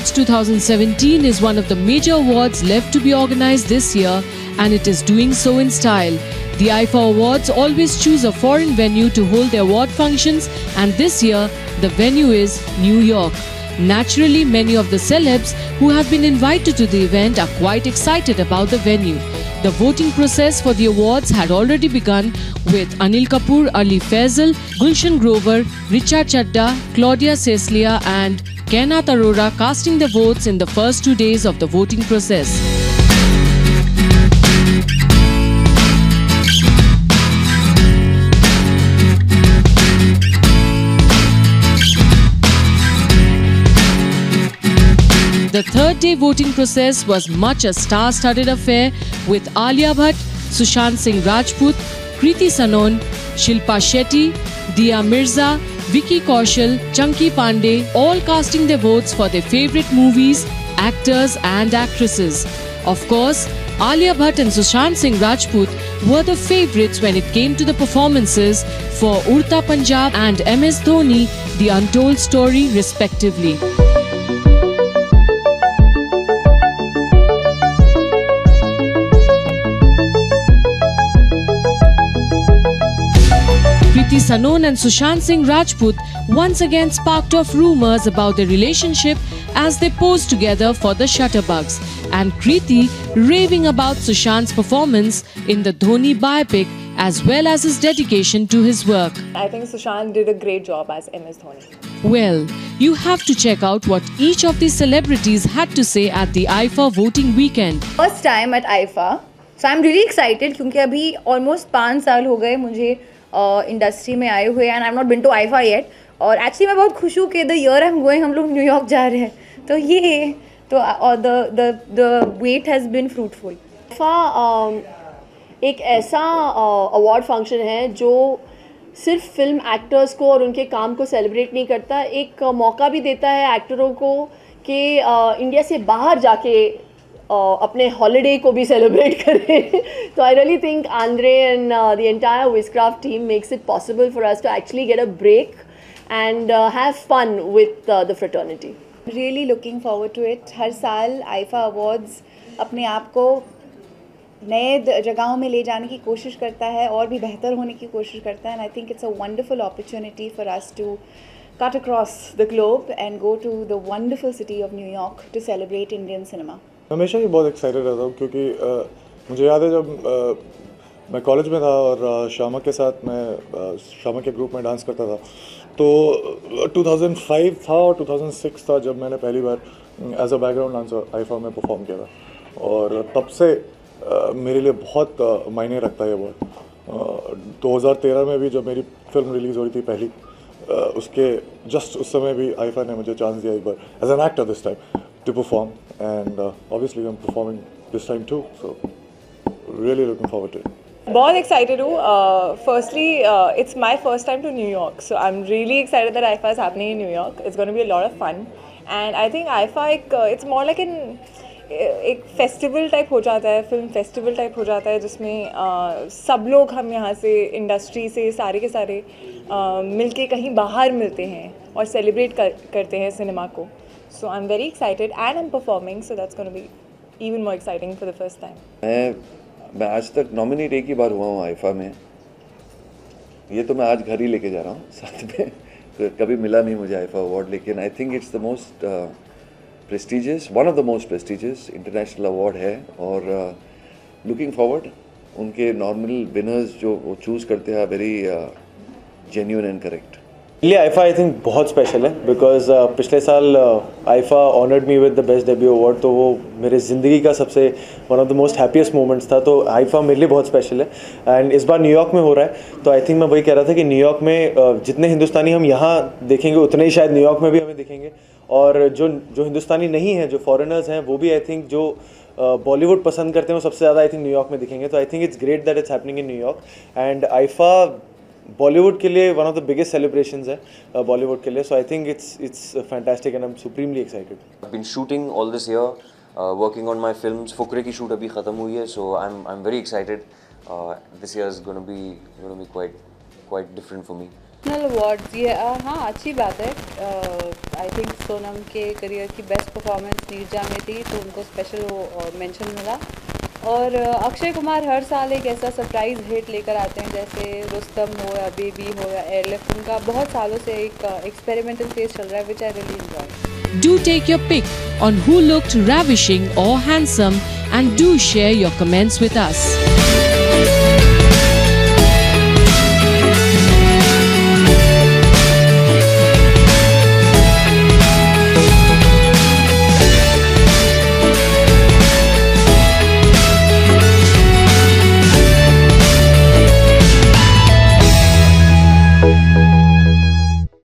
Awards 2017 is one of the major awards left to be organized this year, and it is doing so in style. The IFA Awards always choose a foreign venue to hold their award functions, and this year the venue is New York. Naturally, many of the celebs who have been invited to the event are quite excited about the venue. The voting process for the awards had already begun, with Anil Kapoor, Ali Faisal, Gulshan Grover, Richa Chadda, Claudia Ceclia and Kainath Arora casting their votes in the first 2 days of the voting process. The third day voting process was much a star-studded affair, with Alia Bhatt, Sushant Singh Rajput, Kriti Sanon, Shilpa Shetty, Dia Mirza, Vicky Kaushal, Chunky Pandey all casting their votes for their favourite movies, actors and actresses. Of course, Alia Bhatt and Sushant Singh Rajput were the favourites when it came to the performances for Udta Punjab and MS Dhoni, The Untold Story respectively. Kriti Sanon and Sushant Singh Rajput once again sparked off rumours about their relationship as they posed together for the Shutterbugs, and Kriti raving about Sushant's performance in the Dhoni biopic as well as his dedication to his work. I think Sushant did a great job as MS Dhoni. Well, you have to check out what each of these celebrities had to say at the IFA voting weekend. First time at IFA, so I'm really excited क्योंकि अभी almost 5 साल हो गए मुझे industry में आए हुए, and I am not been to IIFA yet. और एक्चुअली मैं बहुत खुश हूँ कि the year I am going हम लोग न्यूयॉर्क जा रहे हैं, तो ये तो और the wait has been fruitful. IIFA एक ऐसा अवार्ड फंक्शन है जो सिर्फ फिल्म एक्टर्स को और उनके काम को सेलिब्रेट नहीं करता, एक मौका भी देता है एक्टरों को कि इंडिया से बाहर जाके अपने हॉलीडे को भी सेलिब्रेट करें. तो I really think Andre and the entire Wizcraft team makes it possible for us to actually get a break and have fun with the fraternity. Really looking forward to it. हर साल IIFA awards अपने आप को नए जगहों में ले जाने की कोशिश करता है और भी बेहतर होने की कोशिश करता है, and I think it's a wonderful opportunity for us to cut across the globe and go to the wonderful city of New York to celebrate Indian cinema. हमेशा ही बहुत एक्साइटेड रहता हूँ क्योंकि मुझे याद है जब मैं कॉलेज में था और शामा के साथ मैं शामा के ग्रुप में डांस करता था, तो 2005 था और 2006 था जब मैंने पहली बार as a background dancer IIFA में परफॉर्म किया था, और तब से मेरे लिए बहुत मायने रखता है ये वर्ड. 2013 में भी जब मेरी फिल्म रिलीज़ हो रही थी पहली, उसके जस्ट उस समय भी आईफा ने मुझे चांस दिया एक बार as an actor this time to perform, and obviously I'm performing this time too, so really looking forward to it. बहुत excited हूँ. Firstly, it's my first time to New York, so I'm really excited that IFA is happening in New York. It's going to be a lot of fun, and I think IFA it's more like एक festival type हो जाता है, film festival type हो जाता है जिसमें सब लोग हम यहाँ से इंडस्ट्री से सारे के सारे मिलके कहीं बाहर मिलते हैं और सेलिब्रेट करते हैं सिनेमा को. So I'm very excited and I'm performing, so that's going to be even more exciting for the first time. मैं आज तक नॉमिनेट एक ही बार हुआ हूँ आईफा में. ये तो मैं आज घर ही लेके जा रहा हूँ साथ में. तो कभी मिला नहीं मुझे आईफा अवार्ड, लेकिन आई think it's the most prestigious, one of the most prestigious international award है. और लुकिंग फॉरवर्ड, उनके नॉर्मल विनर्स जो वो चूज़ करते हैं वेरी जेन्युइन एंड करेक्ट. ये आईफा आई थिंक बहुत स्पेशल है बिकॉज पिछले साल IIFA honoured me with the best debut award, तो वो मेरे ज़िंदगी का सबसे one of the most happiest moments था. तो आईफा मेरे लिए बहुत स्पेशल है, एंड इस बार न्यूयॉर्क में हो रहा है. तो आई थिंक मैं वही कह रहा था कि न्यूयॉर्क में जितने हिंदुस्तानी हम यहाँ देखेंगे उतने ही शायद न्यूयॉर्क में भी हमें दिखेंगे, और जो हिंदुस्तानी नहीं हैं, जो फॉरेनर्स हैं, वो भी आई थिंक जो बॉलीवुड पसंद करते हैं वो सबसे ज़्यादा आई थिंक न्यूयॉर्क में दिखेंगे. तो I think it's great that it's happening in New York, and IIFA Bollywood के लिए one of the biggest celebrations है बॉलीवुड के लिए. So I think it's fantastic and I am supremely excited. I have been shooting all this year, working on my films. Fukrey की shoot अभी ख़त्म हुई है, so I am very excited. This year is gonna be quite different for me. National awards ये हाँ अच्छी बात है। आई थिंक सोनम के करियर की बेस्ट परफॉर्मेंस नीरजा में थी, तो उनको स्पेशल वो मेंशन मिला। और अक्षय कुमार हर साल एक ऐसा सरप्राइज हिट लेकर आते हैं, जैसे रुस्तम हो या बेबी हो या एयरलिफ्ट, उनका बहुत सालों से एक एक्सपेरिमेंटल फेज चल रहा है, which I really enjoy. Do take your pick on who looked ravishing or handsome and do share your comments with us.